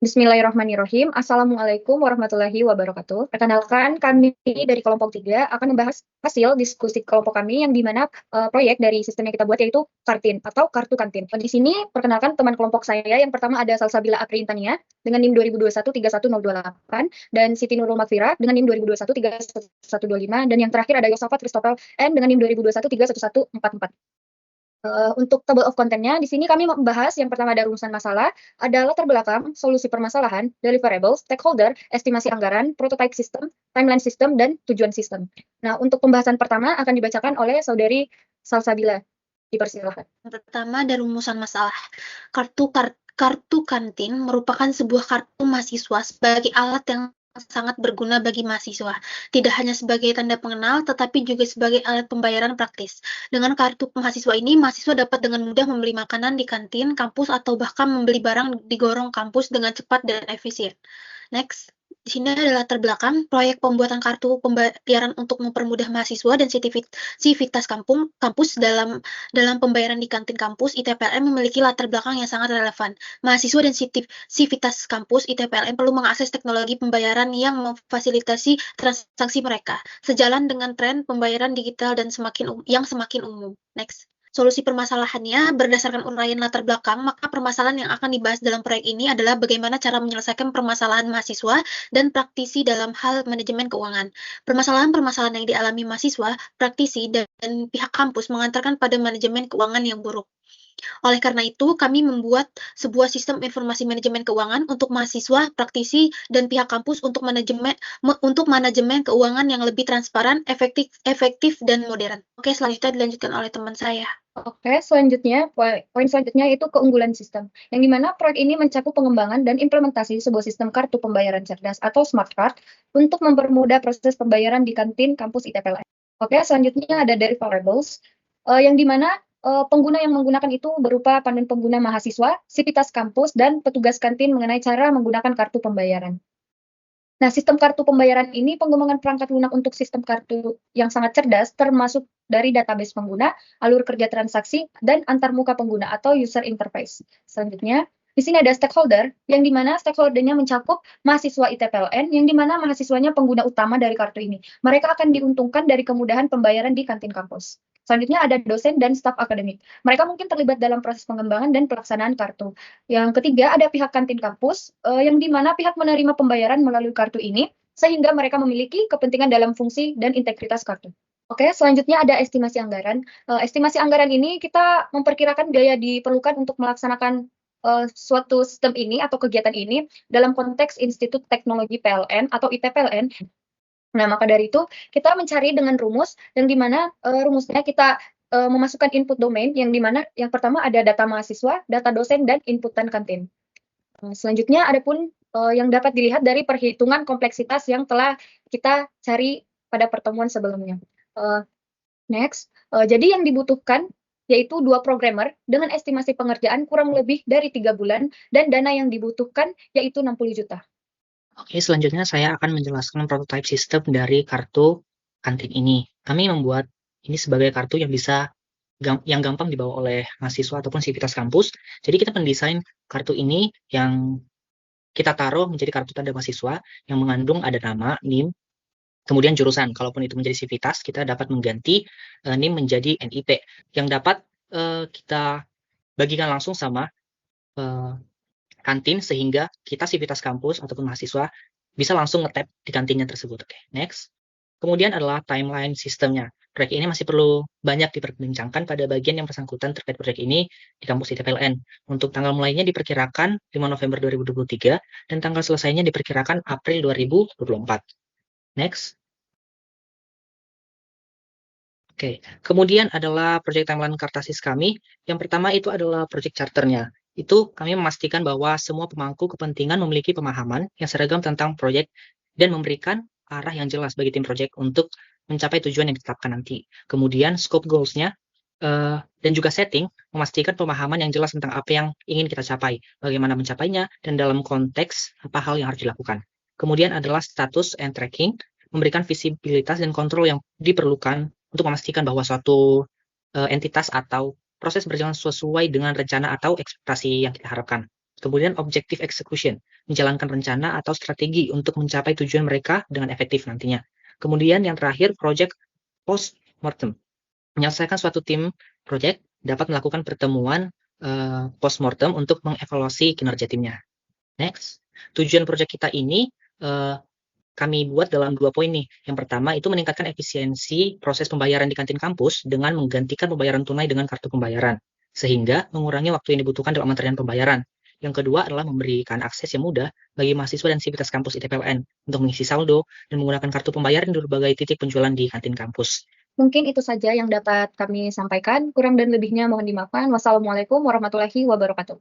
Bismillahirrahmanirrahim. Assalamualaikum warahmatullahi wabarakatuh. Perkenalkan, kami dari kelompok 3 akan membahas hasil diskusi kelompok kami yang dimana proyek dari sistem yang kita buat yaitu Kartin atau Kartu Kantin. Di sini perkenalkan teman kelompok saya yang pertama ada Salsabila Apri Intania dengan NIM 2021-31028 dan Siti Nurul Makfira dengan NIM 2021-31125 dan yang terakhir ada Yosafat Christopher N dengan NIM 2021-31144. Untuk table of content-nya, di sini kami membahas yang pertama ada rumusan masalah, ada latar belakang, solusi permasalahan, deliverables, stakeholder, estimasi anggaran, prototype system, timeline system, dan tujuan sistem. Nah, untuk pembahasan pertama akan dibacakan oleh Saudari Salsabila. Dipersilakan. Pertama ada rumusan masalah. Kartu kantin merupakan sebuah kartu mahasiswa sebagai alat yang sangat berguna bagi mahasiswa, tidak hanya sebagai tanda pengenal, tetapi juga sebagai alat pembayaran praktis. Dengan kartu mahasiswa ini, mahasiswa dapat dengan mudah membeli makanan di kantin, kampus, atau bahkan membeli barang di gorong kampus dengan cepat dan efisien. Next. Di sini adalah latar belakang proyek pembuatan kartu pembayaran untuk mempermudah mahasiswa dan sivitas kampus dalam pembayaran di kantin kampus. ITPLN memiliki latar belakang yang sangat relevan. Mahasiswa dan sivitas kampus ITPLN perlu mengakses teknologi pembayaran yang memfasilitasi transaksi mereka, sejalan dengan tren pembayaran digital dan semakin umum. Next. Solusi permasalahannya berdasarkan uraian latar belakang, maka permasalahan yang akan dibahas dalam proyek ini adalah bagaimana cara menyelesaikan permasalahan mahasiswa dan praktisi dalam hal manajemen keuangan. Permasalahan-permasalahan yang dialami mahasiswa, praktisi, dan pihak kampus mengantarkan pada manajemen keuangan yang buruk. Oleh karena itu, kami membuat sebuah sistem informasi manajemen keuangan untuk mahasiswa, praktisi, dan pihak kampus untuk manajemen keuangan yang lebih transparan, efektif, dan modern. Oke, selanjutnya dilanjutkan oleh teman saya. Oke, selanjutnya, poin selanjutnya itu keunggulan sistem, yang dimana proyek ini mencakup pengembangan dan implementasi sebuah sistem kartu pembayaran cerdas atau smart card untuk mempermudah proses pembayaran di kantin kampus ITPLN. Oke, selanjutnya ada deliverables, yang dimana pengguna yang menggunakan itu berupa panduan pengguna mahasiswa, sivitas kampus, dan petugas kantin mengenai cara menggunakan kartu pembayaran. Nah, sistem kartu pembayaran ini pengembangan perangkat lunak untuk sistem kartu yang sangat cerdas, termasuk dari database pengguna, alur kerja transaksi, dan antarmuka pengguna atau user interface. Selanjutnya, di sini ada stakeholder, yang dimana stakeholdernya mencakup mahasiswa ITPLN, yang dimana mahasiswanya pengguna utama dari kartu ini. Mereka akan diuntungkan dari kemudahan pembayaran di kantin kampus. Selanjutnya ada dosen dan staf akademik. Mereka mungkin terlibat dalam proses pengembangan dan pelaksanaan kartu. Yang ketiga ada pihak kantin kampus, yang dimana pihak menerima pembayaran melalui kartu ini, sehingga mereka memiliki kepentingan dalam fungsi dan integritas kartu. Oke, selanjutnya ada estimasi anggaran. Estimasi anggaran ini kita memperkirakan biaya diperlukan untuk melaksanakan suatu sistem ini atau kegiatan ini dalam konteks Institut Teknologi PLN atau ITPLN. Nah, maka dari itu kita mencari dengan rumus yang dimana rumusnya kita memasukkan input domain yang dimana yang pertama ada data mahasiswa, data dosen, dan inputan kantin. Selanjutnya ada pun yang dapat dilihat dari perhitungan kompleksitas yang telah kita cari pada pertemuan sebelumnya. Next, jadi yang dibutuhkan yaitu 2 programmer dengan estimasi pengerjaan kurang lebih dari 3 bulan dan dana yang dibutuhkan yaitu 60 juta. Oke, selanjutnya saya akan menjelaskan prototype sistem dari kartu kantin ini. Kami membuat ini sebagai kartu yang bisa yang gampang dibawa oleh mahasiswa ataupun sivitas kampus. Jadi kita mendesain kartu ini yang kita taruh menjadi kartu tanda mahasiswa yang mengandung ada nama, NIM, kemudian jurusan. Kalaupun itu menjadi sivitas, kita dapat mengganti NIM menjadi NIP yang dapat kita bagikan langsung sama kantin sehingga kita sivitas kampus ataupun mahasiswa bisa langsung nge-tap di kantinnya tersebut. Oke, next. Kemudian adalah timeline sistemnya. Proyek ini masih perlu banyak diperbincangkan pada bagian yang bersangkutan terkait proyek ini di kampus ITPLN. Untuk tanggal mulainya diperkirakan 5 November 2023 dan tanggal selesainya diperkirakan April 2024. Next. Oke, kemudian adalah proyek timeline Kartasis kami. Yang pertama itu adalah proyek charternya. Itu kami memastikan bahwa semua pemangku kepentingan memiliki pemahaman yang seragam tentang proyek dan memberikan arah yang jelas bagi tim proyek untuk mencapai tujuan yang ditetapkan nanti. Kemudian scope goals-nya dan juga setting memastikan pemahaman yang jelas tentang apa yang ingin kita capai, bagaimana mencapainya, dan dalam konteks apa hal yang harus dilakukan. Kemudian adalah status and tracking, memberikan visibilitas dan kontrol yang diperlukan untuk memastikan bahwa suatu entitas atau proses berjalan sesuai dengan rencana atau ekspektasi yang kita harapkan. Kemudian objective execution, menjalankan rencana atau strategi untuk mencapai tujuan mereka dengan efektif nantinya. Kemudian yang terakhir, project post-mortem. Menyelesaikan suatu tim project dapat melakukan pertemuan post-mortem untuk mengevaluasi kinerja timnya. Next, tujuan project kita ini kami buat dalam 2 poin nih. Yang pertama itu meningkatkan efisiensi proses pembayaran di kantin kampus dengan menggantikan pembayaran tunai dengan kartu pembayaran, sehingga mengurangi waktu yang dibutuhkan dalam antrian pembayaran. Yang kedua adalah memberikan akses yang mudah bagi mahasiswa dan sivitas kampus ITPUN untuk mengisi saldo dan menggunakan kartu pembayaran di berbagai titik penjualan di kantin kampus. Mungkin itu saja yang dapat kami sampaikan. Kurang dan lebihnya mohon dimaafkan. Wassalamualaikum warahmatullahi wabarakatuh.